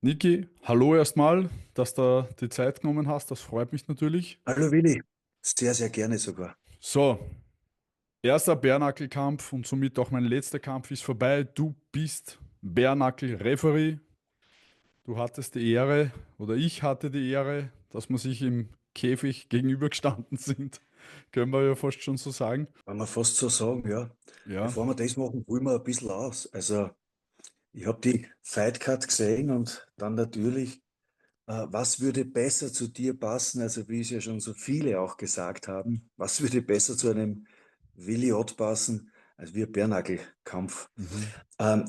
Niki, hallo erstmal, dass du die Zeit genommen hast. Das freut mich natürlich. Hallo Willi, sehr, sehr gerne sogar. So, erster Bärnackelkampf und somit auch mein letzter Kampf ist vorbei. Du bist Bärnackel-Referee. Du hattest die Ehre oder ich hatte die Ehre, dass wir sich im Käfig gegenübergestanden sind. Können wir ja fast schon so sagen. Kann man fast so sagen, ja. Ja, Bevor wir das machen, holen wir ein bisschen aus. Also, ich habe die Fightcard gesehen und dann natürlich, was würde besser zu dir passen? Also, wie es ja schon so viele auch gesagt haben, was würde besser zu einem Willi Ott passen, als wie ein Bärnackelkampf? mhm.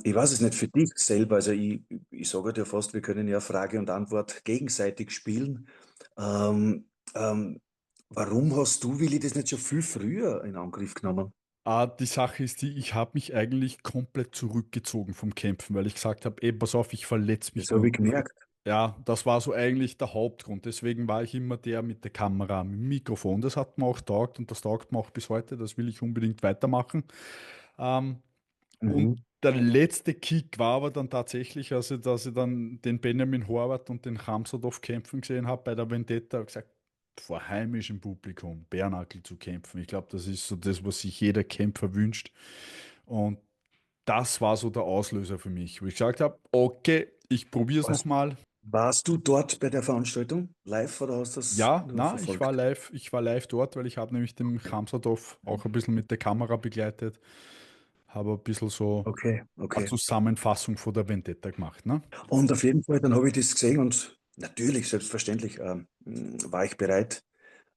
Ich weiß es nicht für dich selber. Also, ich sage dir fast, wir können ja Frage und Antwort gegenseitig spielen. Ähm, ähm, Warum hast du, Willi, das nicht schon viel früher in Angriff genommen? Die Sache ist die, ich habe mich eigentlich komplett zurückgezogen vom Kämpfen, weil ich gesagt habe, ey, pass auf, ich verletze mich Das nur. habe ich gemerkt. Ja, das war so eigentlich der Hauptgrund. Deswegen war ich immer der mit der Kamera, mit dem Mikrofon. Das hat mir auch taugt und das taugt mir auch bis heute. Das will ich unbedingt weitermachen. Ähm, und Mhm. der letzte Kick war aber dann tatsächlich, also dass ich dann den Benjamin Horvath und den Khamzatov kämpfen gesehen habe bei der Vendetta, habe ich gesagt, vor heimischem Publikum Bärnackel zu kämpfen. Ich glaube, das ist so das, was sich jeder Kämpfer wünscht. Und das war so der Auslöser für mich, wo ich gesagt habe, okay, ich probiere es Was, nochmal. warst du dort bei der Veranstaltung live oder hast du das Ja, nur na, verfolgt? ich war live dort, weil ich habe nämlich den Okay. Khamzatov auch ein bisschen mit der Kamera begleitet, habe ein bisschen so Okay, eine okay. Zusammenfassung von der Vendetta gemacht, ne? Und auf jeden Fall, dann habe ich das gesehen und natürlich, selbstverständlich, war ich bereit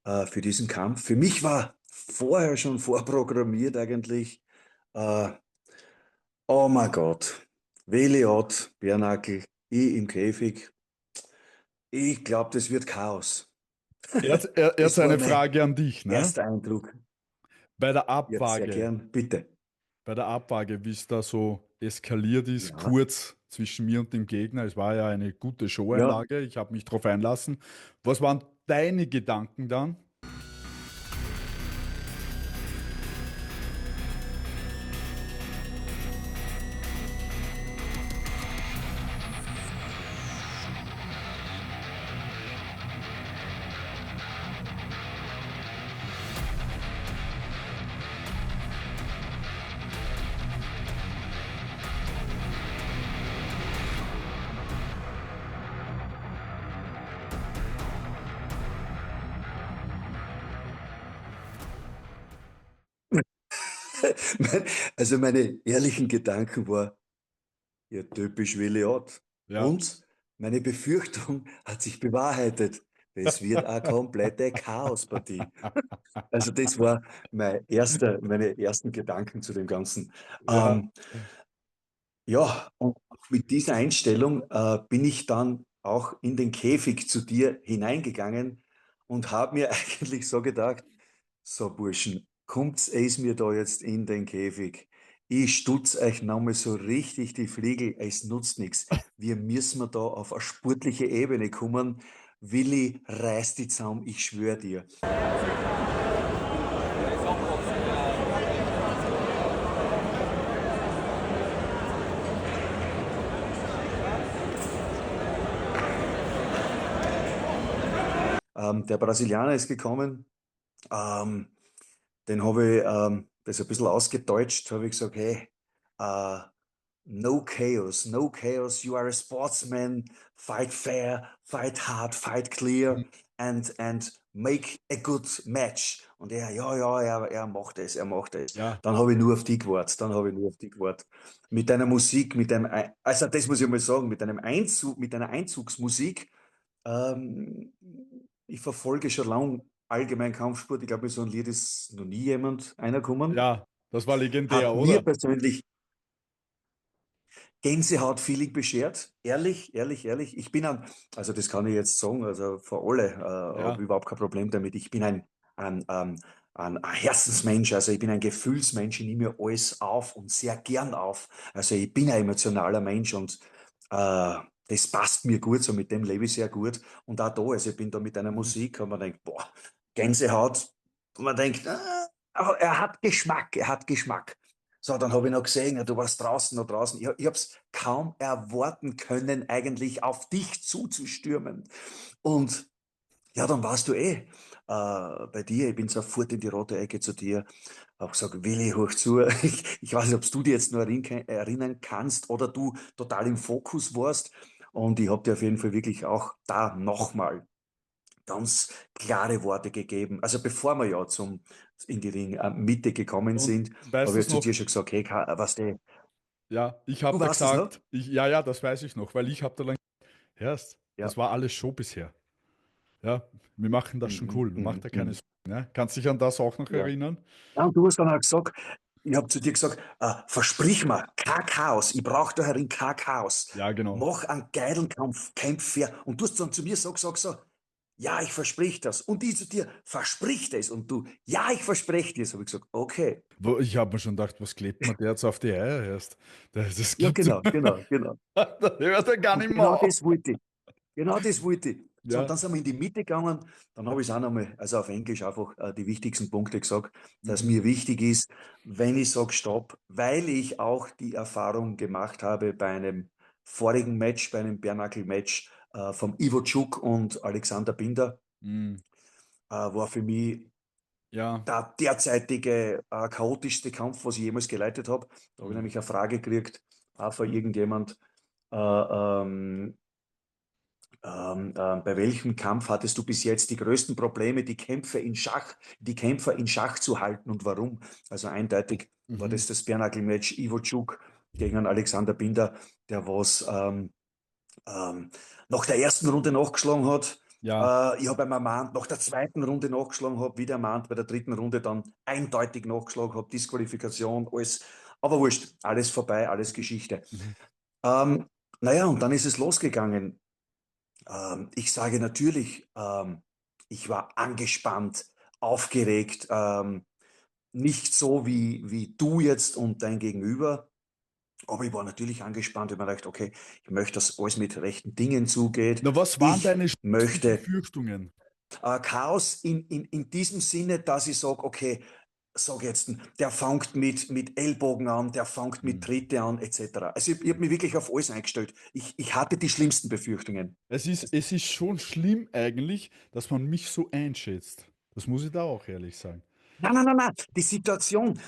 für diesen Kampf. Für mich war vorher schon vorprogrammiert eigentlich, äh, oh mein Gott, Weliot, Bärnackel, ich im Käfig. Ich glaube, das wird Chaos. Jetzt Das war eine mein Frage an dich, ne? erster Eindruck. Bei der Ja, sehr Abwaage, gern, bitte. bei der Abwaage, wie es da so eskaliert ist, Ja, kurz zwischen mir und dem Gegner. Es war ja eine gute ja. Showeinlage, ich habe mich darauf einlassen. Was waren deine Gedanken dann? Also meine ehrlichen Gedanken war, ja, typisch Willi Ott. Ja. Und meine Befürchtung hat sich bewahrheitet. Das wird eine komplette Chaospartie. Also das war meine ersten Gedanken zu dem Ganzen. Ja. Ähm, ja, und auch mit dieser Einstellung bin ich dann auch in den Käfig zu dir hineingegangen und habe mir eigentlich so gedacht, so Burschen, kommt's es mir da jetzt in den Käfig. Ich stutz euch nochmal so richtig die Fliegel, es nutzt nichts. Wir müssen da auf eine sportliche Ebene kommen. Willi, reiß die zusammen, ich schwöre dir. Der Brasilianer ist gekommen, ähm, den habe ich das ein bisschen ausgedeutscht, habe ich gesagt, hey, äh, no chaos, no chaos. You are a sportsman. Fight fair, fight hard, fight clear and make a good match. Und er macht es, er macht es. Ja. Dann habe ich nur auf die gewartet, dann habe ich nur auf die gewartet. Mit deiner Musik, also das muss ich mal sagen, mit einem Einzug, mit einer Einzugsmusik. Ähm, Ich verfolge schon lange allgemein Kampfsport. Ich glaube, mit so einem Lied ist noch nie jemand einer gekommen. Ja, das war legendär, Hat mir oder? persönlich Gänsehaut-Feeling beschert. Ehrlich, ehrlich, ehrlich. Also das kann ich jetzt sagen, also für alle, habe Ja. überhaupt kein Problem damit. Ich bin ein, ähm, ein Herzensmensch, also ich bin ein Gefühlsmensch, ich nehme mir alles auf und sehr gern auf. Also ich bin ein emotionaler Mensch und das passt mir gut, so mit dem lebe ich sehr gut. Und auch da, also ich bin da mit einer Mhm. Musik, und man denkt, boah, Gänsehaut. Und man denkt, aber er hat Geschmack, er hat Geschmack. So, dann habe ich noch gesehen, ja, du warst draußen, noch draußen. Ich habe es kaum erwarten können, eigentlich auf dich zuzustürmen. Und ja, dann warst du bei dir. Ich bin sofort in die rote Ecke zu dir, habe gesagt, Willi, hoch zu. Ich weiß nicht, ob du dir jetzt nur erinnern kannst oder du total im Fokus warst. Und ich habe dir auf jeden Fall wirklich auch da nochmal ganz klare Worte gegeben. Also bevor wir ja in die Ringmitte gekommen Und sind, weißt habe du ich es zu noch? dir schon gesagt, hey, was der, Ja, ich du habe da weißt es noch? gesagt, ja, ja, das weiß ich noch, weil ich habe da lang, erst, Ja. das war alles Show bisher. Ja, wir machen das schon Mhm, cool, mach mhm, da keine mhm. Sorgen. Ne? Kannst dich an das auch noch Ja. erinnern? Ja, und du hast dann auch gesagt, ich habe zu dir gesagt, versprich mir, kein Chaos, ich brauche da herin kein Chaos. Ja, genau. Mach einen geilen Kampf, kämpf fair. Und du hast dann zu mir gesagt so, ja, ich versprich das. Und ich zu dir, versprich das. Und du, ja, ich verspreche dir. So habe ich gesagt, okay. Ich habe mir schon gedacht, was klebt man der jetzt auf die Eier erst? Das Ja, gibt genau, genau, genau. das hört er gar Und nicht mehr genau auf. das wollte ich. Genau das wollte ich. So, und Ja. dann sind wir in die Mitte gegangen. Dann habe ich es auch nochmal, also auf Englisch einfach die wichtigsten Punkte gesagt, dass Mhm. mir wichtig ist, wenn ich sage Stopp, weil ich auch die Erfahrung gemacht habe bei einem vorigen Match, bei einem Bernackel-Match vom Ivo Tschuk und Alexander Binder, Mhm. war für mich Ja. der derzeitige chaotischste Kampf, was ich jemals geleitet habe. Da habe ich Mhm. nämlich eine Frage gekriegt, auch von irgendjemand, äh, ähm, bei welchem Kampf hattest du bis jetzt die größten Probleme, die Kämpfer in Schach zu halten und warum? Also eindeutig war Mhm. das Bernagel-Match Ivo Tschuk gegen einen Alexander Binder, der was ähm, nach der ersten Runde nachgeschlagen hat. Ja. Ich habe einmal ermahnt, nach der zweiten Runde nachgeschlagen habe, wieder ermahnt, bei der dritten Runde dann eindeutig nachgeschlagen habe, Disqualifikation, alles. Aber wurscht, alles vorbei, alles Mhm. Geschichte. Mhm. Ähm, naja, und dann ist es losgegangen. Ich sage natürlich, ich war angespannt, aufgeregt, nicht so wie du jetzt und dein Gegenüber, aber ich war natürlich angespannt. Ich habe mir gedacht, okay, ich möchte, dass alles mit rechten Dingen zugeht. Na, was waren Ich deine schlimmsten möchte Befürchtungen? Chaos in diesem Sinne, dass ich sage, okay, sag jetzt, der fängt mit Ellbogen an, der fängt mit Mhm. Tritte an, etc. Also ich habe mich wirklich auf alles eingestellt. Ich hatte die schlimmsten Befürchtungen. Es ist schon schlimm eigentlich, dass man mich so einschätzt. Das muss ich da auch ehrlich sagen. Nein, nein, nein, nein. Die Situation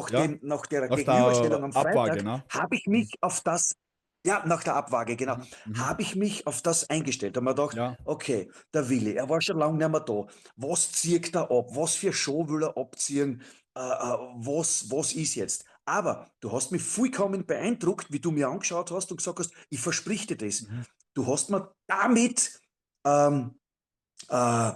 Ja, nach der nach Gegenüberstellung der am Abwaage, Freitag ne? habe ich Mhm. mich auf das, ja, nach der Abwaage, genau, Mhm. Mhm. habe ich mich auf das eingestellt. Da habe ich mir gedacht, Ja. okay, der Willi, er war schon lange nicht mehr da. Was zieht er ab? Was für Show will er abziehen? Was ist jetzt? Aber du hast mich vollkommen beeindruckt, wie du mir angeschaut hast und gesagt hast, ich versprich dir das. Mhm. Du hast mir damit ähm, äh,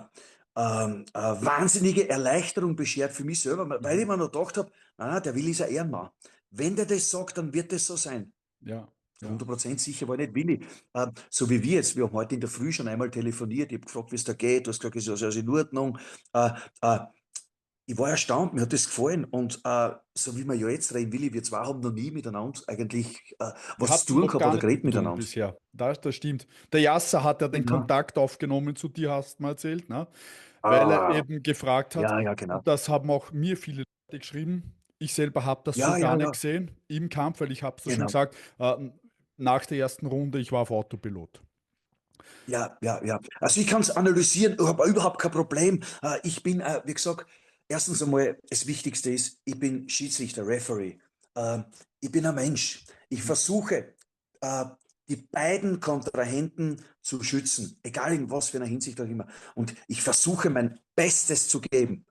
wahnsinnige Erleichterung beschert für mich selber, weil ich Mhm. mir noch gedacht habe, der Willi ist ein Ehrenmann. Wenn der das sagt, dann wird das so sein. Ja, ja. 100% sicher war nicht Willi. So wie wir jetzt, wir haben heute in der Früh schon einmal telefoniert, ich habe gefragt, wie es da geht, du hast gesagt, es ist alles in Ordnung. Äh, äh, ich war erstaunt, mir hat das gefallen und so wie wir ja jetzt reden, Willi, wir zwei haben noch nie miteinander eigentlich Wir was zu hatten tun noch gehabt gar oder nichts geredet zu tun miteinander. bisher. Das stimmt. Der Yasser hat ja den Genau. Kontakt aufgenommen zu dir, hast du mal erzählt, ne? Weil er Ah, eben gefragt hat, ja, ja, genau. und das haben auch mir viele Leute geschrieben. Ich selber habe das so Ja, gar ja, nicht ja, gesehen im Kampf, weil ich habe es schon genau. gesagt, nach der ersten Runde, ich war auf Autopilot. Ja, ja, ja. Also ich kann es analysieren, ich habe überhaupt kein Problem. Ich bin, wie gesagt, erstens einmal, das Wichtigste ist, ich bin Schiedsrichter, Referee. Äh, Ich bin ein Mensch. Ich Mhm. versuche, äh, die beiden Kontrahenten zu schützen, egal in was für einer Hinsicht auch immer. Und ich versuche mein Bestes zu geben.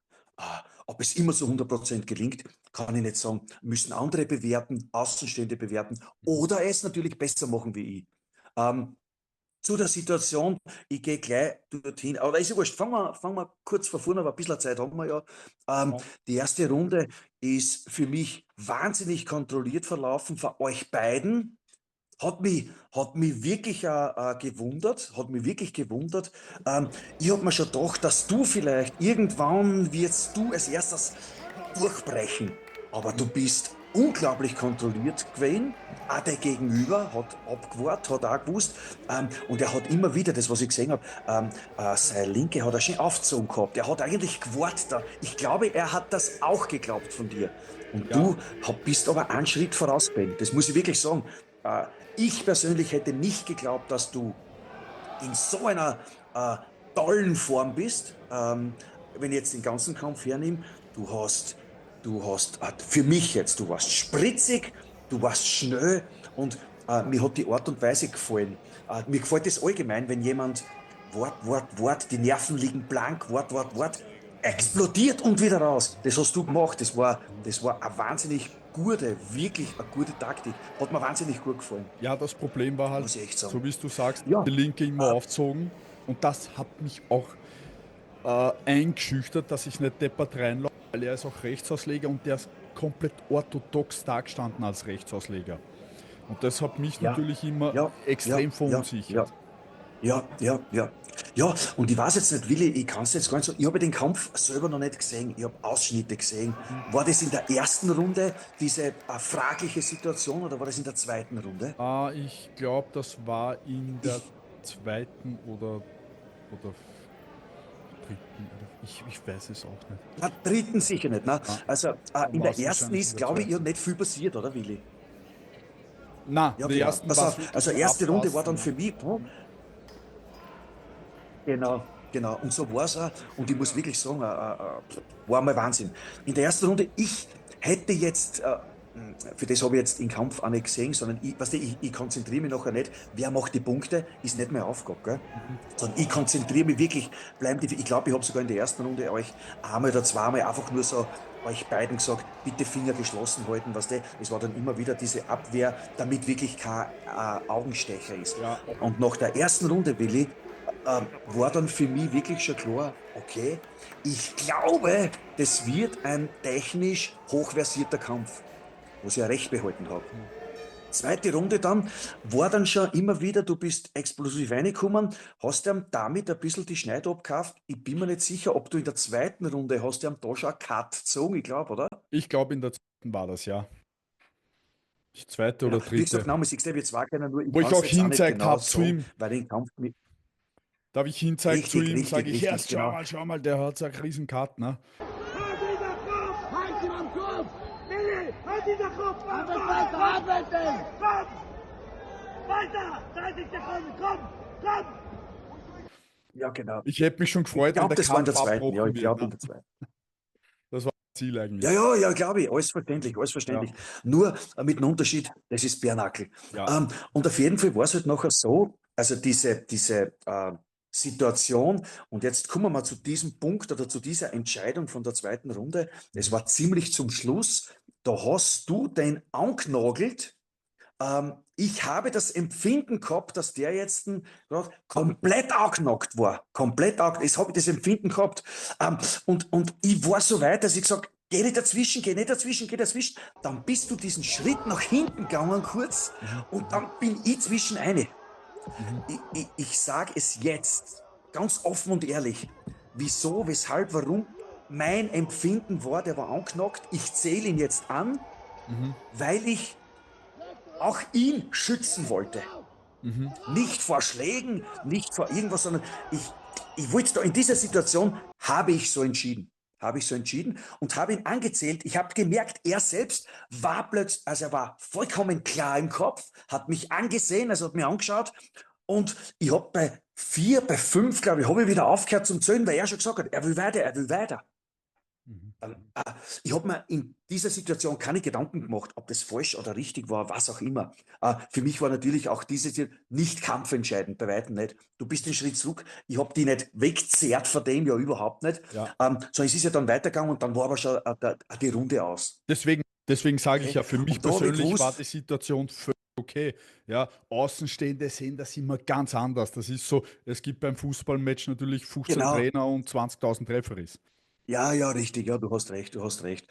Ob es immer so 100% gelingt, kann ich nicht sagen. Müssen andere bewerten, Außenstehende bewerten Mhm. oder es natürlich besser machen wie ich. Ähm, zu der Situation, ich gehe gleich dorthin, aber ist ja wurscht, fangen wir kurz von vorne, aber ein bisschen Zeit haben wir ja. Ja. Die erste Runde ist für mich wahnsinnig kontrolliert verlaufen von euch beiden. Hat mich wirklich gewundert, hat mich wirklich gewundert. Ich habe mir schon gedacht, dass du vielleicht irgendwann wirst du als erstes durchbrechen, aber du Mhm. bist unglaublich kontrolliert gewesen. Auch der Gegenüber hat abgewartet, hat auch gewusst. Und er hat immer wieder, das was ich gesehen habe, seine Linke hat er schön aufgezogen gehabt. Er hat eigentlich gewartet da. Ich glaube, er hat das auch geglaubt von dir. Und Ja, du bist aber einen Schritt voraus, Ben. Das muss ich wirklich sagen. Äh, Ich persönlich hätte nicht geglaubt, dass du in so einer äh, tollen Form bist. Wenn ich jetzt den ganzen Kampf hernehme, du hast, für mich jetzt, du warst spritzig, du warst schnell und mir hat die Art und Weise gefallen. Mir gefällt es allgemein, wenn jemand Wort, die Nerven liegen blank, Wort, explodiert und wieder raus. Das hast du gemacht. Das war eine wahnsinnig gute, wirklich eine gute Taktik. Hat mir wahnsinnig gut gefallen, ja, das Problem war halt, muss ich echt sagen. so wie du sagst, Ja, die Linke immer äh, aufzogen. Und das hat mich auch eingeschüchtert, dass ich nicht deppert reinlaufe, weil er ist auch Rechtsausleger und der ist komplett orthodox dagestanden als Rechtsausleger. Und das hat mich ja, natürlich immer ja, ja, extrem ja, verunsichert. ja, ja. Ja, und ich weiß jetzt nicht, Willi, ich kann es jetzt gar nicht so, ich habe den Kampf selber noch nicht gesehen, ich habe Ausschnitte gesehen. War das in der ersten Runde, diese fragliche Situation, oder war das in der zweiten Runde? Ich glaube, das war in der Ich, zweiten oder dritten. Oder ich weiß es auch nicht. na, dritten sicher nicht, ne? Ah, Also dann in war der es ersten wahrscheinlich in ist, der glaube ich, ja zweiten. nicht viel passiert, oder Willi? Na, Ja, in der genau. ersten Pass war es auf, also wirklich erste Runde war abtasten. dann Ja. für mich, genau, genau. Und so war es auch. Und ich muss wirklich sagen, war mal Wahnsinn. In der ersten Runde, ich hätte jetzt, für das habe ich jetzt den Kampf auch nicht gesehen, sondern weißt du, ich konzentriere mich nachher nicht, wer macht die Punkte, ist nicht mehr Aufgabe, gell? Mhm. Sondern ich konzentriere mich wirklich, ich glaube, ich habe sogar in der ersten Runde euch einmal oder zweimal einfach nur so euch beiden gesagt, bitte Finger geschlossen halten, weißt du? Es war dann immer wieder diese Abwehr, damit wirklich kein Augenstecher ist. Ja, Und nach der ersten Runde, Willi, war dann für mich wirklich schon klar, okay, ich glaube, das wird ein technisch hochversierter Kampf, was ich ja recht behalten habe. Zweite Runde dann, war dann schon immer wieder, du bist explosiv reingekommen, hast ihm damit ein bisschen die Schneide abgekauft. Ich bin mir nicht sicher, ob du in der zweiten Runde hast du ihm da schon einen Cut gezogen, ich glaube, oder? ich glaube, in der zweiten war das, ja. Die zweite Genau. oder Wie gesagt, dritte. Name siehst du, wir zwei kennen nur, ich Wo ich kann es auch jetzt auch nicht hinzeigt genau habe zu sagen, ihm. weil den Kampf mit. Da habe ich hinzeigt zu Richtig, ihm, richtig, sage ich, richtig, erst genau. schau mal, der hat so einen riesen Cut, ne? Halt dieser Kopf! Halt ihn am Kopf! Lilly, halt dieser Kopf! Arbeit weiter, arbeiten! Komm! Weiter! 30 Sekunden, komm! Ja, genau. Ich hätte mich schon Ich gefreut, wenn glaube, der das war in der Kampf zweiten, ja, abbrochen ich wird, glaube ne? in der zweiten. Das war das Ziel Ja, eigentlich. ja, ja, glaube ich, alles verständlich, alles Ja, verständlich. Nur mit einem Unterschied, das ist Bärnackel. ja. Und auf jeden Fall war es halt nachher so, also diese Situation, und jetzt kommen wir mal zu diesem Punkt oder zu dieser Entscheidung von der zweiten Runde. Es Mhm. war ziemlich zum Schluss, da hast du den angenagelt. Ich habe das Empfinden gehabt, dass der jetzt komplett angenockt war. Komplett angenockt. Das habe ich das Empfinden gehabt. Und ich war so weit, dass ich gesagt habe, geh nicht dazwischen, geh nicht dazwischen, geh dazwischen. Dann bist du diesen Schritt nach hinten gegangen kurz Mhm. und Mhm. dann bin ich zwischen eine. Mhm. Ich sage es jetzt ganz offen und ehrlich. Wieso, weshalb, warum? Mein Empfinden war, der war angenockt. Ich zähle ihn jetzt an, Mhm. weil ich auch ihn schützen wollte. Mhm. Nicht vor Schlägen, nicht vor irgendwas, sondern ich wollte da in dieser Situation, habe ich so entschieden. Habe ich so entschieden und habe ihn angezählt. Ich habe gemerkt, er selbst war plötzlich, also er war vollkommen klar im Kopf, hat mich angesehen, also hat mir angeschaut und ich habe bei 4, bei 5, glaube ich, habe ich wieder aufgehört zum Zählen, weil er schon gesagt hat, er will weiter, er will weiter. Mhm. Ich habe mir in dieser Situation keine Gedanken gemacht, ob das falsch oder richtig war, was auch immer. Für mich war natürlich auch diese nicht kampfentscheidend, bei weitem nicht. Du bist einen Schritt zurück, ich habe die nicht wegzerrt von dem, ja überhaupt nicht, Ja. sondern es ist ja dann weitergegangen und dann war aber schon die Runde aus. Deswegen sage ich Okay? ja, für mich Und da habe ich persönlich war die gewusst, Situation völlig okay. Ja, Außenstehende sehen das immer ganz anders. Das ist so, es gibt beim Fußballmatch natürlich 15 genau. Trainer und 20.000 Referees. Ja, ja, richtig, ja, du hast recht, du hast recht.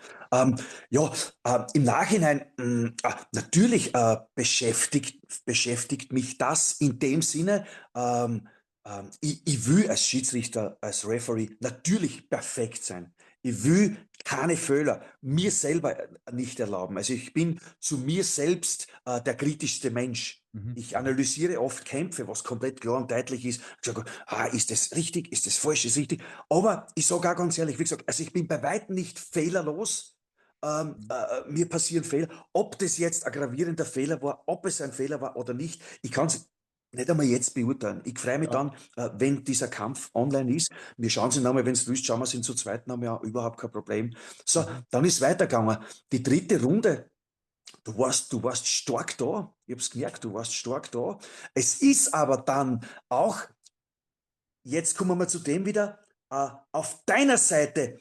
Ja, im Nachhinein, natürlich beschäftigt mich das in dem Sinne, ich will als Schiedsrichter, als Referee natürlich perfekt sein. Ich will keine Fehler mir selber nicht erlauben. Also ich bin zu mir selbst der kritischste Mensch. Mhm. Ich analysiere oft Kämpfe, was komplett klar und deutlich ist. Ich sage, ist das richtig, ist das falsch, ist richtig. Aber ich sage auch ganz ehrlich, wie gesagt, also ich bin bei weitem nicht fehlerlos. Mir passieren Fehler. Ob das jetzt ein gravierender Fehler war, ob es ein Fehler war oder nicht, ich kann es nicht einmal jetzt beurteilen. Ich freue mich dann, wenn dieser Kampf online ist. Wir schauen sie nochmal, wenn es willst, schauen wir sie zu zweit haben ja überhaupt kein Problem. So, dann ist weitergegangen. Die dritte Runde, du warst stark da. Ich habe es gemerkt, du warst stark da. Es ist aber dann auch, jetzt kommen wir zu dem wieder, auf deiner Seite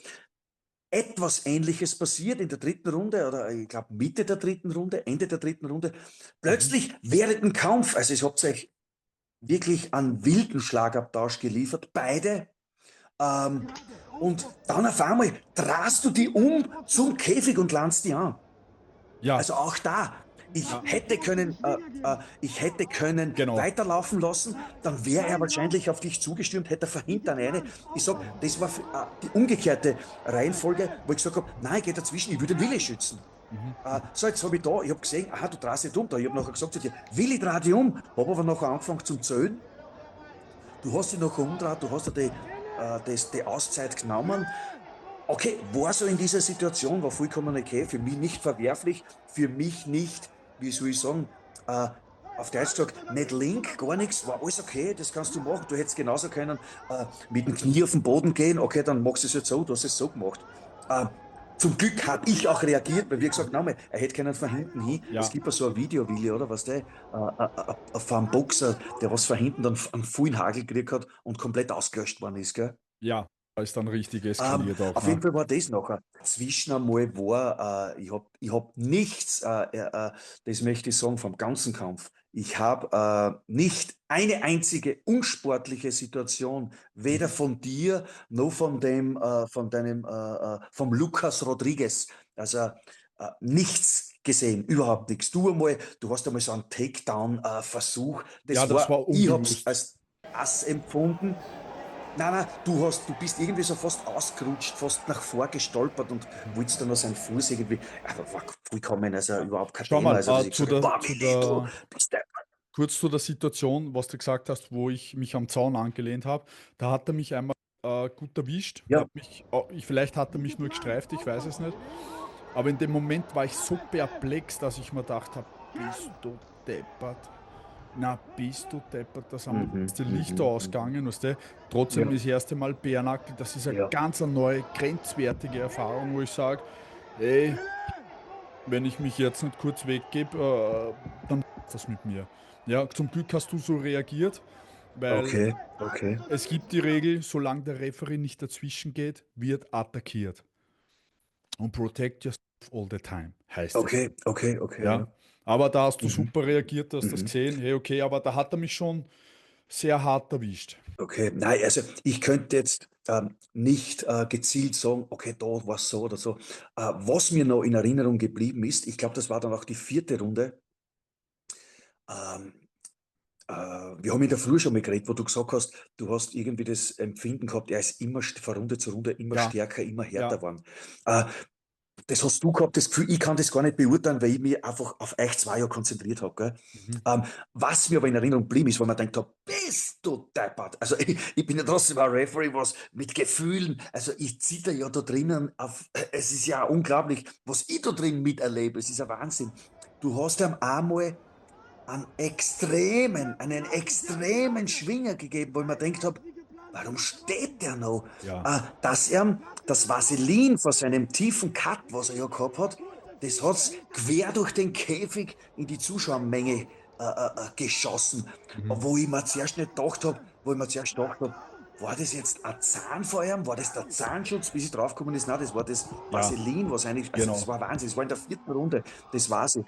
etwas Ähnliches passiert in der dritten Runde oder ich glaube Mitte der dritten Runde, Ende der dritten Runde. Plötzlich während dem Kampf, also es habt euch wirklich einen wilden Schlagabtausch geliefert, beide. Und dann auf einmal drehst du die um zum Käfig und landest die an. Ja, Also auch da, ich hätte können Genau. weiterlaufen lassen, dann wäre er wahrscheinlich auf dich zugestürmt, hätte er verhindert eine. Ich sag, das war die umgekehrte Reihenfolge, wo ich gesagt habe, nein, ich gehe dazwischen, ich würde den Willi schützen. So, jetzt habe ich da, ich habe gesehen, aha, du drehst dich um. Da. Ich habe nachher gesagt zu dir, Willi, dreh dich um. Habe aber nachher angefangen zum Zählen. Du hast dich nachher umgedreht, du hast dir die Auszeit genommen. Okay, war so in dieser Situation, war vollkommen okay, für mich nicht verwerflich, für mich nicht, wie soll ich sagen, auf Deutsch gesagt, nicht link, gar nichts, war alles okay, das kannst du machen. Du hättest genauso können mit dem Knie auf den Boden gehen, okay, dann machst du es jetzt so, du hast es so gemacht. Zum Glück habe ich auch reagiert, weil wie gesagt, nein, er hätte können von hinten hin. Ja. Es gibt ja so ein Video, Willi, oder was der, von einem Boxer, der was von hinten dann einen vollen Hagel gekriegt hat und komplett ausgelöscht worden ist, gell? Ja, da ist dann richtig eskaliert auch. Auf jeden Fall war das nachher. Zwischen einmal war, ich hab nichts, das möchte ich sagen, vom ganzen Kampf. Ich habe nicht eine einzige unsportliche Situation, weder von dir noch von vom Lucas Rodriguez, also nichts gesehen, überhaupt nichts. Du hast einmal so einen Takedown-Versuch. Ja, das war Ich habe es unbewusst. als Ass empfunden. Nein, du bist irgendwie so fast ausgerutscht, fast nach vor gestolpert und wolltest dann noch seinen Fuß irgendwie, aber war vollkommen, also überhaupt kein Schau Thema. mal, Also, dass ich zu gesagt habe, der, zu Willi, du der, bist der. kurz zu der Situation, was du gesagt hast, wo ich mich am Zaun angelehnt habe. Da hat er mich einmal gut erwischt. Ja, Hat mich, vielleicht hat er mich nur gestreift, ich weiß es nicht. Aber in dem Moment war ich so perplex, dass ich mir gedacht habe, bist du deppert? Na, bist du deppert? Da sind mir die Lichter ausgegangen, weißt du? Trotzdem ja, das erste Mal Bärnackel, das ist eine ja. ganz eine neue, grenzwertige Erfahrung, wo ich sage, ey, wenn ich mich jetzt nicht kurz weggebe, dann was mit mir. Ja, zum Glück hast du so reagiert, weil Okay. es gibt die Regel, solange der Referee nicht dazwischen geht, wird attackiert. Und protect yourself all the time, heißt es. Okay, Ja. ja. Aber da hast du Mhm. super reagiert, du hast das Mhm. gesehen. Hey, okay, aber da hat er mich schon sehr hart erwischt. Okay, nein, also ich könnte jetzt nicht gezielt sagen, okay, da war es so oder so. Was mir noch in Erinnerung geblieben ist, ich glaube, das war dann auch die vierte Runde. Ähm, wir haben in der Früh schon mal geredet, wo du gesagt hast, du hast irgendwie das Empfinden gehabt, er ist immer von Runde zu Runde immer Ja, stärker, immer härter ja, geworden. Äh, Das hast du gehabt, das Gefühl, ich kann das gar nicht beurteilen, weil ich mich einfach auf euch zwei Jahre konzentriert habe. Gell? mhm. Was mir aber in Erinnerung geblieben ist, weil man denkt, bist du deppert. Also ich bin ja trotzdem ein Referee, was mit Gefühlen, also ich zitter ja da drinnen auf, es ist ja unglaublich, was ich da drin miterlebe, es ist ein Wahnsinn. Du hast ihm einmal einen extremen Schwinger gegeben, wo ich mir gedacht habe, warum steht der noch? Ja, Dass er das Vaseline vor seinem tiefen Cut, was er ja gehabt hat, das hat's quer durch den Käfig in die Zuschauermenge geschossen. mhm. Wo ich mir zuerst nicht gedacht habe, war das jetzt ein Zahn vor ihm? War das der Zahnschutz, bis ich draufgekommen ist? Nein, das war das Ja, Vaseline, was eigentlich, also das genau. war Wahnsinn, das war in der vierten Runde, das war sie.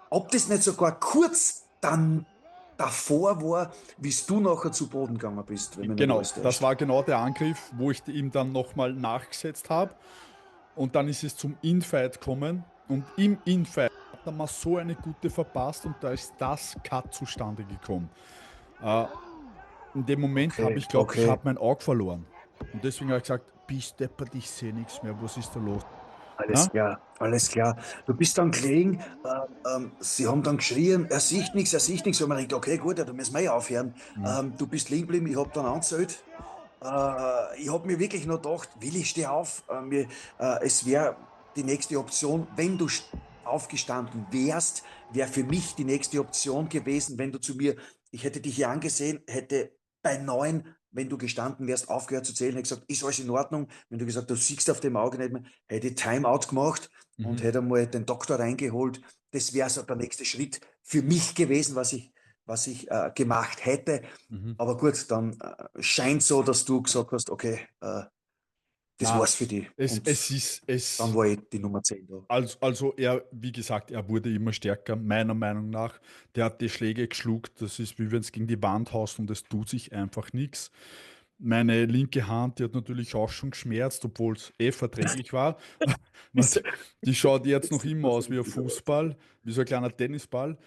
Ob das nicht sogar kurz dann davor war, wie du nachher zu Boden gegangen bist, wenn man nicht Genau, alles das täuscht. war genau der Angriff, wo ich ihm dann nochmal nachgesetzt habe. Und dann ist es zum Infight gekommen. Und im Infight hat er mal so eine gute verpasst und da ist das Cut zustande gekommen. Äh, in dem Moment habe ich glaubt, ich Okay. habe mein Auge verloren. Und deswegen habe ich gesagt, bist deppert, ich sehe nichts mehr, was ist da los? Alles Ja? klar, alles klar. Du bist dann gelegen, sie haben dann geschrien, er sieht nichts, er sieht nichts. Und man denkt, okay, gut, ja, da müssen wir ja aufhören. Mhm. Du bist liegen geblieben, ich habe dann angezählt. Ich habe mir wirklich nur gedacht, will ich steh auf? Es wäre die nächste Option, wenn du aufgestanden wärst, wäre für mich die nächste Option gewesen, wenn du zu mir, ich hätte dich hier angesehen, hätte bei 9, wenn du gestanden wärst, aufgehört zu zählen, hätte gesagt, ist alles in Ordnung. Wenn du gesagt, du siehst auf dem Auge nicht mehr, hätte ich Timeout gemacht und Mhm. hätte mal den Doktor reingeholt. Das wäre so der nächste Schritt für mich gewesen, was ich gemacht hätte. Mhm. Aber gut, dann scheint so, dass du gesagt hast, okay, das Na, war's für dich. es Und ist, dann es, war ich die Nummer 10 da. also er, wie gesagt, er wurde immer stärker, meiner Meinung nach. Der hat die Schläge geschluckt, das ist wie wenn es gegen die Wand haust und es tut sich einfach nichts. Meine linke Hand, die hat natürlich auch schon geschmerzt, obwohl es verträglich war. Ist- Die schaut jetzt das noch sieht immer man so aus wie ein richtig aus. Fußball, wie so ein kleiner Tennisball.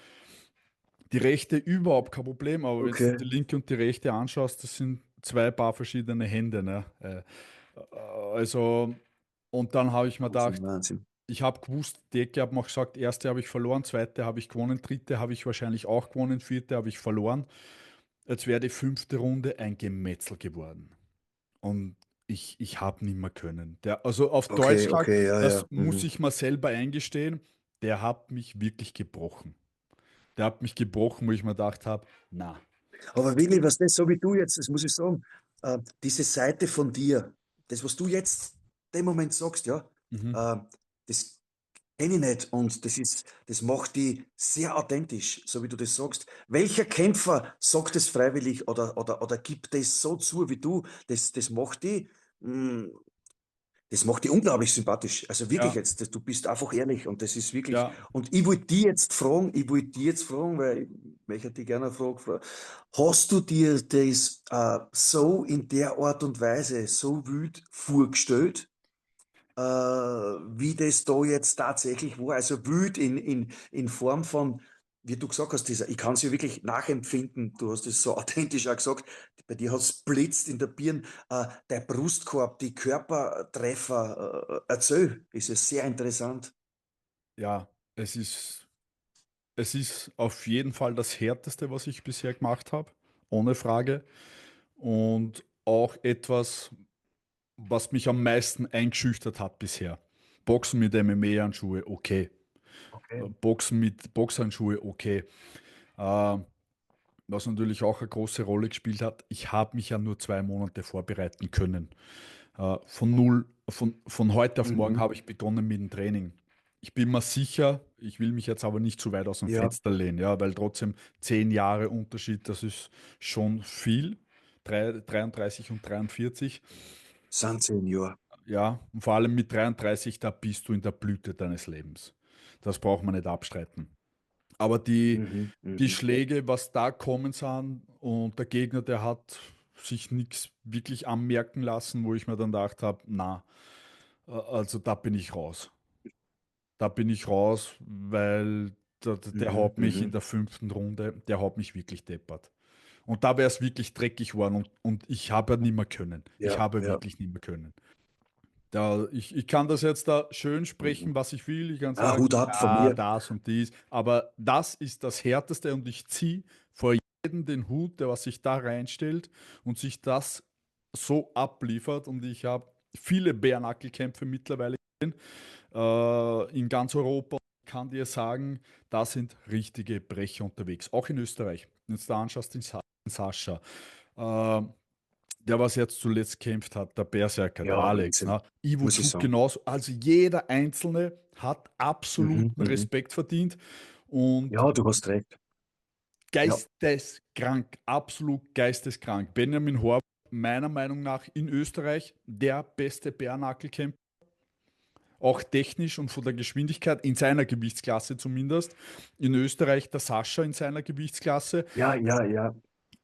Die rechte überhaupt kein Problem, aber wenn du Okay. die linke und die rechte anschaust, das sind zwei Paar verschiedene Hände. Ne? Also, und dann habe ich mir Wahnsinn, gedacht, Wahnsinn. ich habe gewusst, die Ecke habe mir gesagt, erste habe ich verloren, zweite habe ich gewonnen, dritte habe ich wahrscheinlich auch gewonnen, vierte habe ich verloren. Jetzt wäre die fünfte Runde ein Gemetzel geworden. Und ich habe nicht mehr können. Also auf Deutsch Okay, gesagt, okay, ja, das ja. muss Mhm. ich mir selber eingestehen, der hat mich wirklich gebrochen. Der hat mich gebrochen, wo ich mir gedacht habe, na. Aber Willi, was das, so wie du jetzt, das muss ich sagen, diese Seite von dir, das, was du jetzt in dem Moment sagst, ja, Mhm. äh, das kenne ich nicht und das macht die sehr authentisch, so wie du das sagst. Welcher Kämpfer sagt es freiwillig oder gibt das so zu wie du? Das macht die, mh, das macht die unglaublich sympathisch. Also wirklich Ja, jetzt, du bist einfach ehrlich und das ist wirklich. ja, Und ich wollte die jetzt fragen, weil ich möchte dich gerne fragen, hast du dir das so in der Art und Weise so wild vorgestellt? Wie das da jetzt tatsächlich war. Also wüt in Form von, wie du gesagt hast, ich kann es ja wirklich nachempfinden, du hast es so authentisch auch gesagt, bei dir hat es blitzt in der Birne, der Brustkorb, die Körpertreffer, erzähl, ist ja sehr interessant. ja, es ist auf jeden Fall das Härteste, was ich bisher gemacht habe, ohne Frage. Und auch etwas, was mich am meisten eingeschüchtert hat bisher. Boxen mit MMA-Handschuhe, okay. Okay. Boxen mit Boxhandschuhe, okay. Äh, Was natürlich auch eine große Rolle gespielt hat, ich habe mich ja nur 2 Monate vorbereiten können. Von heute auf morgen Mhm. habe ich begonnen mit dem Training. Ich bin mir sicher, ich will mich jetzt aber nicht zu weit aus dem Ja, Fenster lehnen, ja, weil trotzdem 10 Jahre Unterschied, das ist schon viel. 33 und 43. sind 10 Jahre. Ja, und vor allem mit 33, da bist du in der Blüte deines Lebens. Das braucht man nicht abstreiten. Aber Mhm. die Mhm. Schläge, was da kommen sind, und der Gegner, der hat sich nichts wirklich anmerken lassen, wo ich mir dann gedacht habe, na, also da bin ich raus. Da bin ich raus, weil der Mhm. haut mich in Mhm. der fünften Runde, der haut mich wirklich deppert. Und da wäre es wirklich dreckig geworden und ich habe ja nicht mehr können. Ich Ja, habe ja. wirklich nicht mehr können. Ich kann das jetzt da schön Mhm. sprechen, was ich will. Ich kann Ah, sagen, Hut ab von ja, mir. das und dies. Aber das ist das Härteste und ich ziehe vor jedem den Hut, der was sich da reinstellt und sich das so abliefert. Und ich habe viele Bärnackelkämpfe mittlerweile in ganz Europa. Ich kann dir sagen, da sind richtige Brecher unterwegs. Auch in Österreich. Wenn du da anschaust, den Sascha. Äh, Der, was jetzt zuletzt kämpft hat, der Berserker, der Ja, Alex, Wahnsinn, ne? Ivo muss ich Zug sagen. genauso. Also jeder Einzelne hat absolut Mhm. Mhm. Respekt verdient und Ja, du hast recht. Ja. geisteskrank, absolut geisteskrank. Benjamin Horb, meiner Meinung nach in Österreich der beste Bärnackelkämpfer, auch technisch und von der Geschwindigkeit, in seiner Gewichtsklasse zumindest. In Österreich der Sascha in seiner Gewichtsklasse. Ja, ja, ja.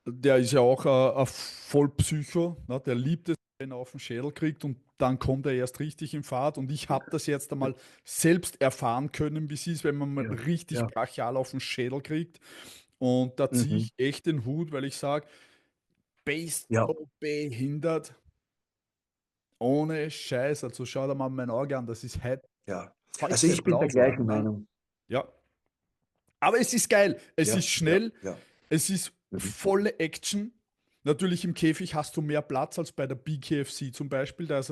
Der ist ja auch ein Vollpsycho, ne? Der liebt es, wenn er auf den Schädel kriegt und dann kommt er erst richtig in Fahrt. Und ich habe das jetzt einmal selbst erfahren können, wie es ist, wenn man mal Ja, richtig ja. brachial auf den Schädel kriegt. Und da ziehe Mhm. ich echt den Hut, weil ich sage, bist Ja, so behindert Ohne Scheiß, also schau dir mal mein Auge an, das ist Ja. Also heute ich bin der blau gleichen geworden. Ne? Meinung. Ja, aber es ist geil, es ist Ja, ja, schnell, ja. es ist Mhm. volle Action. Natürlich im Käfig hast du mehr Platz als bei der BKFC zum Beispiel. Da ist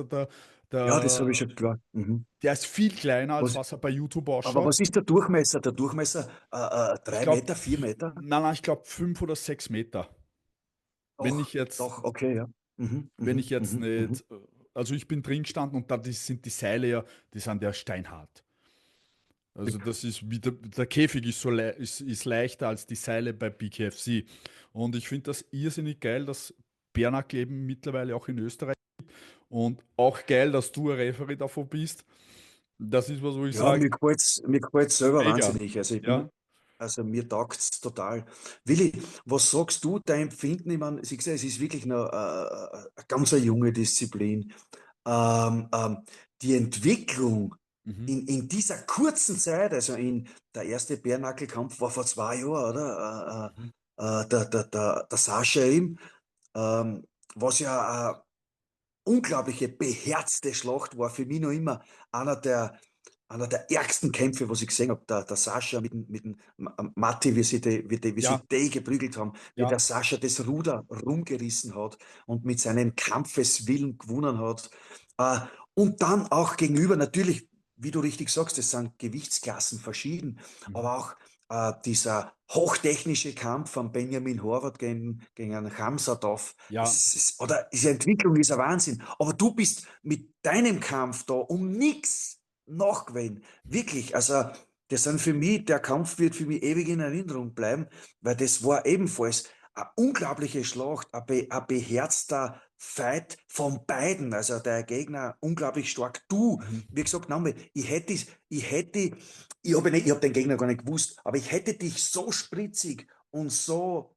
Ja, das habe ich der, schon klar. Mhm. der ist viel kleiner, als Was, was er bei YouTube aber ausschaut. was ist der Durchmesser? Der Durchmesser Ich 3 glaube, Meter, 4 Meter? nein, ich glaube 5 oder 6 Meter. Wenn ich Doch, jetzt, doch, okay, ja. Mhm, wenn ich mhm, jetzt mhm, mhm. nicht, also ich bin drin gestanden und da sind die Seile ja, die sind ja steinhart. Also das ist wie der Käfig ist ist leichter als die Seile bei BKFC. Und ich finde das irrsinnig geil, dass Bernacle eben mittlerweile auch in Österreich und auch geil, dass du ein Referee davon bist. Das ist was, wo ich Ja, sage, mir gefällt's selber mega. wahnsinnig. Ja, Also mir taugt's total. Willi, was sagst du, dein Empfinden? Ich meine, siehst du, es ist wirklich noch eine ganz eine junge Disziplin. Ähm, ähm, die Entwicklung mhm. in dieser kurzen Zeit, also der erste Bärnackelkampf war vor 2 Jahren, oder? Mhm. Der Sascha eben, was ja unglaubliche, beherzte Schlacht war für mich noch immer einer der, einer der ärgsten Kämpfe, was ich gesehen habe. Der Sascha mit dem Matti, Ja, wie sie die geprügelt haben, wie der ja, Sascha das Ruder rumgerissen hat und mit seinem Kampfeswillen gewonnen hat. Äh, und dann auch gegenüber, natürlich, wie du richtig sagst, das sind Gewichtsklassen verschieden, mhm. aber auch dieser hochtechnische Kampf von Benjamin Horvath gegen einen Khamzatov, Ja, oder diese Entwicklung ist ein Wahnsinn. Aber du bist mit deinem Kampf da um nichts nachgewesen. Wirklich. Also, das sind für mich, der Kampf wird für mich ewig in Erinnerung bleiben, weil das war ebenfalls eine unglaubliche Schlacht, ein beherzter Fight von beiden. Also der Gegner unglaublich stark. Du, mhm. wie gesagt, nochmal, ich hab den Gegner gar nicht gewusst, aber ich hätte dich so spritzig und so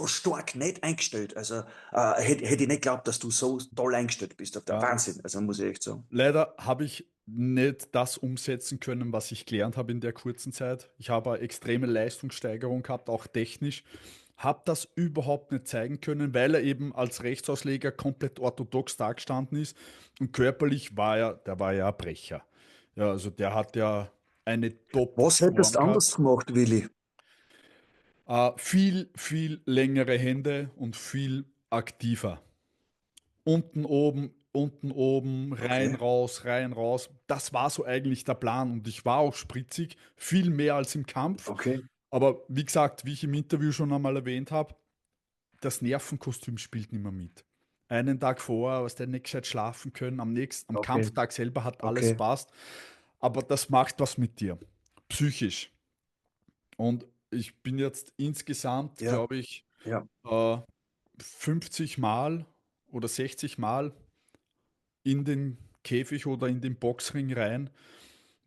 stark nicht eingestellt. Also hätte ich nicht geglaubt, dass du so toll eingestellt bist. Der Ja. Wahnsinn, also muss ich echt sagen. Leider habe ich nicht das umsetzen können, was ich gelernt habe in der kurzen Zeit. Ich habe eine extreme Leistungssteigerung gehabt, auch technisch. Habe das überhaupt nicht zeigen können, weil er eben als Rechtsausleger komplett orthodox dagestanden ist. Und körperlich der war ja ein Brecher. Ja, also der hat ja eine Was hättest Top-Form du anders gehabt. gemacht, Willi? Viel längere Hände und viel aktiver. Unten oben, Okay, rein, raus. Das war so eigentlich der Plan und ich war auch spritzig, viel mehr als im Kampf. okay, Aber wie gesagt, wie ich im Interview schon einmal erwähnt habe, das Nervenkostüm spielt nicht mehr mit. Einen Tag vorher, was der nicht gescheit schlafen können, am okay, Kampftag selber hat alles okay. passt, aber das macht was mit dir, psychisch. Und ich bin jetzt insgesamt, Ja, glaube ich, ja, äh, 50 Mal oder 60 Mal in den Käfig oder in den Boxring rein,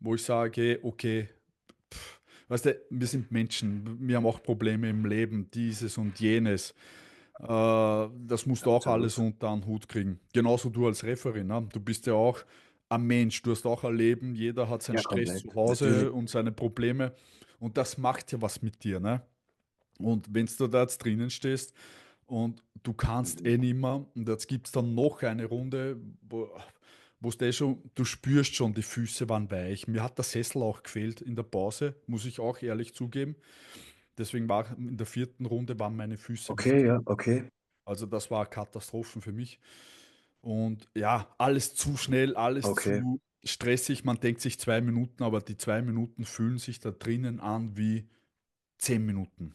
wo ich sage, okay, weißt du, wir sind Menschen, wir haben auch Probleme im Leben, dieses und jenes. Das musst du auch alles absolut. unter einen Hut kriegen. Genauso du als Referee, ne? Du bist ja auch ein Mensch, du hast auch ein Leben, jeder hat seinen Ja, Stress komplett. zu Hause Natürlich. und seine Probleme und das macht ja was mit dir, ne? Und wenn du da jetzt drinnen stehst und du kannst Mhm. eh nimmer und jetzt gibt es dann noch eine Runde, wo du spürst schon, die Füße waren weich. Mir hat der Sessel auch gefehlt in der Pause, muss ich auch ehrlich zugeben. Deswegen war in der vierten Runde waren meine Füße Okay, weg. ja, okay, Also das war Katastrophen für mich. Und ja, alles zu schnell, alles okay. zu stressig. Man denkt sich 2 Minuten, aber die 2 Minuten fühlen sich da drinnen an wie 10 Minuten.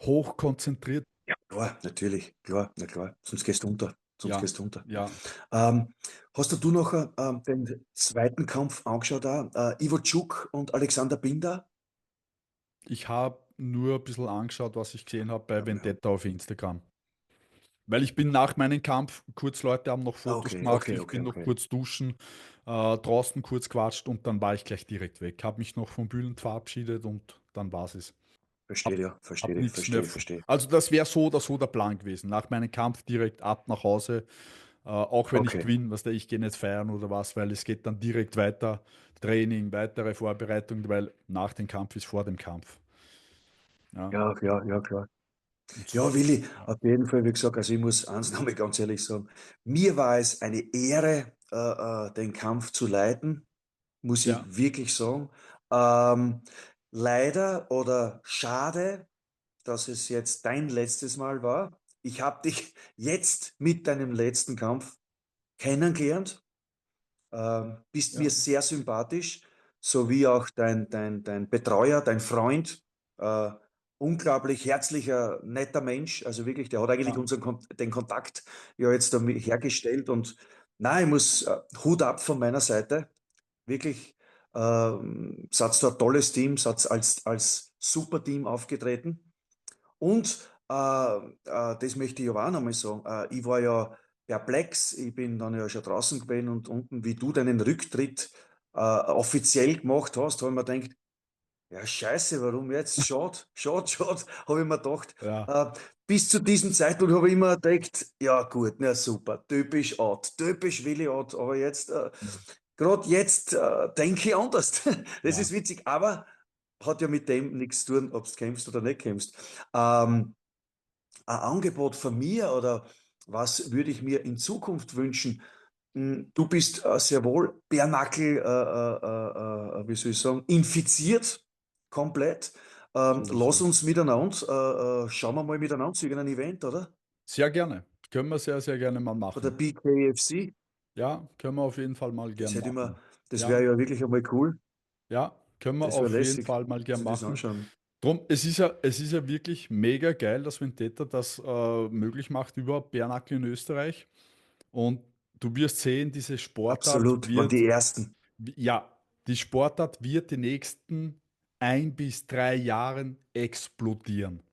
Hochkonzentriert. Ja, klar, natürlich, klar, na klar. Sonst gehst du unter. Sonst Ja, gehst du unter. ja. Ähm, hast du noch den zweiten Kampf angeschaut? Ivo Tschuk und Alexander Binder? Ich habe nur ein bisschen angeschaut, was ich gesehen habe bei Ja. Vendetta auf Instagram. Weil ich bin nach meinem Kampf, kurz Leute haben noch Fotos Okay, gemacht, okay, ich okay, bin noch okay. kurz duschen, draußen kurz quatscht und dann war ich gleich direkt weg. Habe mich noch von Bülent verabschiedet und dann war es. Verstehe, Hab, ja, hab verstehe, nichts mehr. verstehe, verstehe. Also das wäre so oder so der Plan gewesen. Nach meinem Kampf direkt ab nach Hause. Auch wenn ich Okay. gewinne, was der, ich gehe nicht feiern oder was, weil es geht dann direkt weiter. Training, weitere Vorbereitung, weil nach dem Kampf ist vor dem Kampf. Ja. Ja, ja, ja, klar. Ja, Willi, auf jeden Fall, wie gesagt, also ich muss eins nochmal ganz ehrlich sagen, mir war es eine Ehre, den Kampf zu leiten, muss Ja, ich wirklich sagen. Ähm, leider oder schade, dass es jetzt dein letztes Mal war. Ich habe dich jetzt mit deinem letzten Kampf kennengelernt. Bist mir ja, sehr sympathisch, sowie auch dein Betreuer, dein Freund. Äh, unglaublich herzlicher, netter Mensch. Also wirklich, der hat eigentlich ja, den Kontakt ja jetzt da hergestellt. Und nein, ich muss Hut ab von meiner Seite. Wirklich, seid da ein tolles Team, seid als super Team aufgetreten. Und das möchte ich aber auch nochmal sagen. Ich war ja perplex, ich bin dann ja schon draußen gewesen und unten, wie du deinen Rücktritt offiziell gemacht hast, habe ich mir gedacht, ja scheiße, warum jetzt? Schade, schade, schade, habe ich mir gedacht. ja. Äh, bis zu diesem Zeitpunkt habe ich immer gedacht, ja gut, na super, typisch Art, typisch Willi Art, aber jetzt, gerade jetzt denke ich anders. Das ist Ja. witzig, aber hat ja mit dem nichts zu tun, ob du kämpfst oder nicht kämpfst. Ähm, ein Angebot von mir oder was würde ich mir in Zukunft wünschen? Du bist sehr wohl Bärnackel, wie soll ich sagen, infiziert, komplett. So ist Lass uns es. miteinander, schauen wir mal miteinander zu irgendeinem Event, oder? Sehr gerne. Können wir sehr, sehr gerne mal Bei der machen. BKFC. Ja, können wir auf jeden Fall mal Das gern hätte ich mir, machen. das Ja, wäre ja wirklich einmal cool. ja, können wir Das wäre auf jeden lässig, Fall mal gern sich das machen. anschauen. Drum, es ist ja wirklich mega geil, dass Vendetta das möglich macht, überhaupt Bärnackel in Österreich. Und du wirst sehen, diese Sportart Absolut, waren wird, die Ersten. ja, die Sportart wird die nächsten 1 bis 3 Jahren explodieren.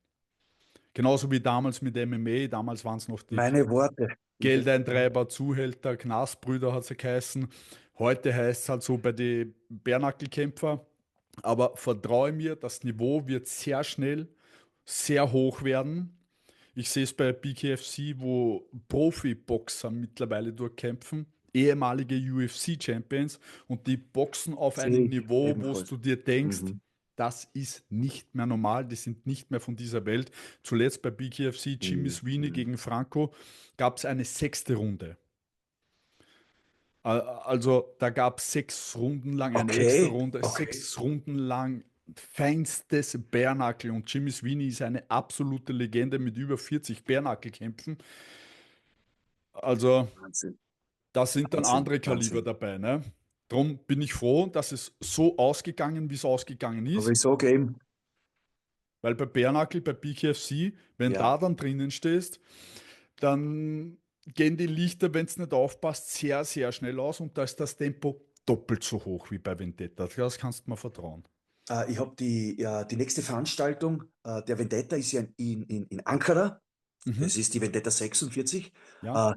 Genauso wie damals mit MMA, damals waren es noch die Meine Worte. Geldeintreiber, Zuhälter, Knastbrüder hat es ja geheißen. Heute heißt es halt so bei den Bärnackelkämpfer. Aber vertraue mir, das Niveau wird sehr schnell sehr hoch werden. Ich sehe es bei BKFC, wo Profiboxer mittlerweile durchkämpfen, ehemalige UFC-Champions, und die boxen auf Sehe einem ich Niveau, wo ebenfalls. du dir denkst, Mhm. das ist nicht mehr normal, die sind nicht mehr von dieser Welt. Zuletzt bei BKFC Jimmy Mhm. Sweeney Mhm. gegen Franco gab es eine sechste Runde. Also da gab es 6 Runden lang eine extra Okay, Runde, okay. 6 Runden lang feinstes Bärnackel, und Jimmy Sweeney ist eine absolute Legende mit über 40 Bärnackelkämpfen. Also Wahnsinn, da sind dann Wahnsinn, andere Kaliber Wahnsinn. dabei, ne? Drum bin ich froh, dass es so ausgegangen, wie es ausgegangen Aber ist, ich sage eben, weil bei Bärnackel, bei BKFC, wenn ja, da dann drinnen stehst, dann gehen die Lichter, wenn es nicht aufpasst, sehr, sehr schnell aus, und da ist das Tempo doppelt so hoch wie bei Vendetta. Das kannst du mir vertrauen. ich habe die nächste Veranstaltung der Vendetta ist ja in Ankara. Mhm. Das ist die Vendetta 46. Ja. Äh,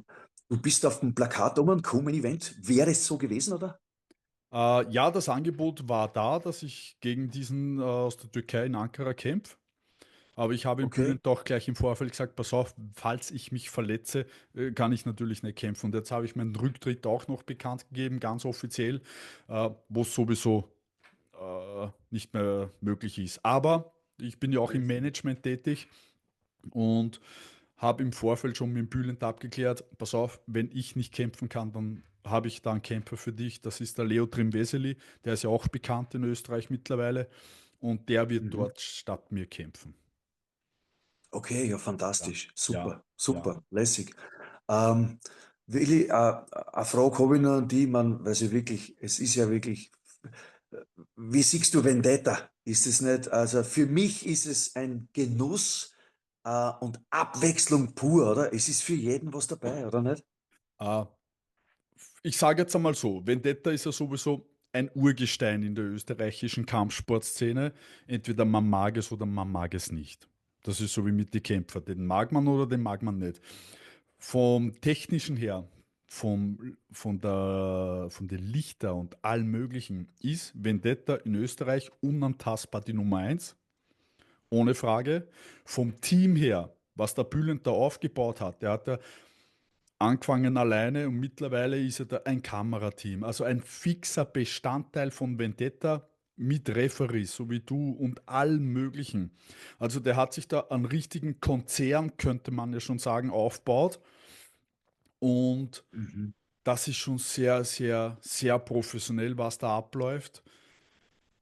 du bist auf dem Plakat oben, Komen-Event. Wäre es so gewesen, oder? Ja, das Angebot war da, dass ich gegen diesen aus der Türkei in Ankara kämpfe. Aber ich habe im Okay. Bülent doch gleich im Vorfeld gesagt, pass auf, falls ich mich verletze, kann ich natürlich nicht kämpfen. Und jetzt habe ich meinen Rücktritt auch noch bekannt gegeben, ganz offiziell, wo es sowieso nicht mehr möglich ist. Aber ich bin ja auch im Management tätig und habe im Vorfeld schon mit dem Bülent abgeklärt, pass auf, wenn ich nicht kämpfen kann, dann habe ich da einen Kämpfer für dich. Das ist der Leo Trimveseli, der ist ja auch bekannt in Österreich mittlerweile, und der wird Mhm. dort statt mir kämpfen. Okay, ja, Ja, fantastisch. ja, Super, ja. super, lässig. Ähm, Willi, eine Frage habe ich noch an die, man, weil sie wirklich, es ist ja wirklich, wie siehst du Vendetta? Ist es nicht, also für mich ist es ein Genuss und Abwechslung pur, oder? Es ist für jeden was dabei, oder nicht? Äh, Ich sage jetzt einmal so, Vendetta ist ja sowieso ein Urgestein in der österreichischen Kampfsportszene. Entweder man mag es oder man mag es nicht. Das ist so wie mit den Kämpfern. Den mag man oder den mag man nicht. Vom Technischen her, von den Lichter und allem Möglichen ist Vendetta in Österreich unantastbar die Nummer eins, ohne Frage. Vom Team her, was der Bülent da aufgebaut hat, der hat ja angefangen alleine und mittlerweile ist er da ein Kamerateam. Also ein fixer Bestandteil von Vendetta. mit Referees, so wie du und allen möglichen. Also der hat sich da einen richtigen Konzern, könnte man ja schon sagen, aufgebaut. Und Mhm. das ist schon sehr, sehr, sehr professionell, was da abläuft.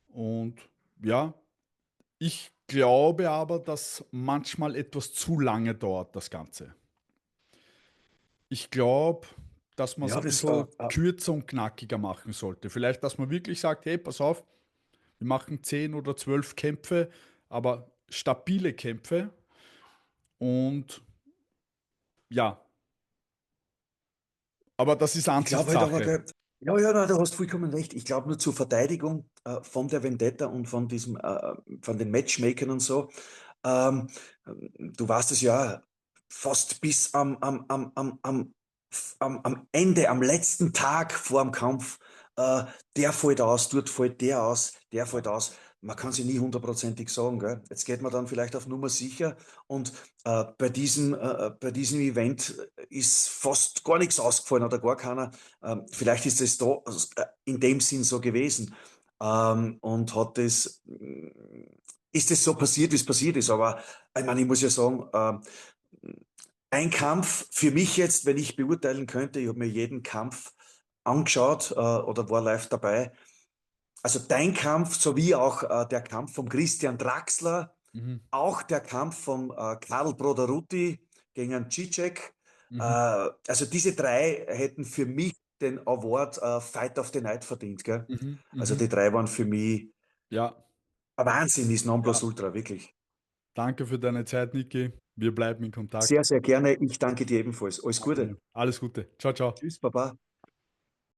Und ja, ich glaube aber, dass manchmal etwas zu lange dauert, das Ganze. Ich glaube, dass man es Ja, ein das, bisschen kürzer und knackiger machen sollte. Vielleicht, dass man wirklich sagt, hey, pass auf, wir machen 10 oder 12 Kämpfe, aber stabile Kämpfe. Und ja, aber das ist ich glaube halt aber, Ansichtssache. gell, ja, ja, nein, du hast vollkommen recht. Ich glaube nur zur Verteidigung von der Vendetta und von diesem, von den Matchmakern und so. Ähm, du warst es ja fast bis am Ende, am letzten Tag vor dem Kampf. Äh, der fällt aus, dort fällt der fällt aus. Man kann sich nie hundertprozentig sagen. Gell? Jetzt geht man dann vielleicht auf Nummer sicher und bei diesem Event ist fast gar nichts ausgefallen oder gar keiner. Vielleicht ist es da in dem Sinn so gewesen. Und ist es so passiert, wie es passiert ist. Aber ich meine, ich muss ja sagen, ein Kampf für mich jetzt, wenn ich beurteilen könnte, ich habe mir jeden Kampf angeschaut oder war live dabei. Also dein Kampf sowie auch der Kampf von Christian Draxler, Mhm. auch der Kampf von Karl Brodaruti gegen einen Cicek. Mhm. Also diese drei hätten für mich den Award Fight of the Night verdient. Gell? Mhm. Also Mhm. die drei waren für mich Ja, ein Wahnsinn, ist ja. Nonplusultra, wirklich. Danke für deine Zeit, Niki. Wir bleiben in Kontakt. Sehr, sehr gerne. Ich danke dir ebenfalls. Alles Danke Gute. dir. Alles Gute. Ciao, ciao. Tschüss, Baba.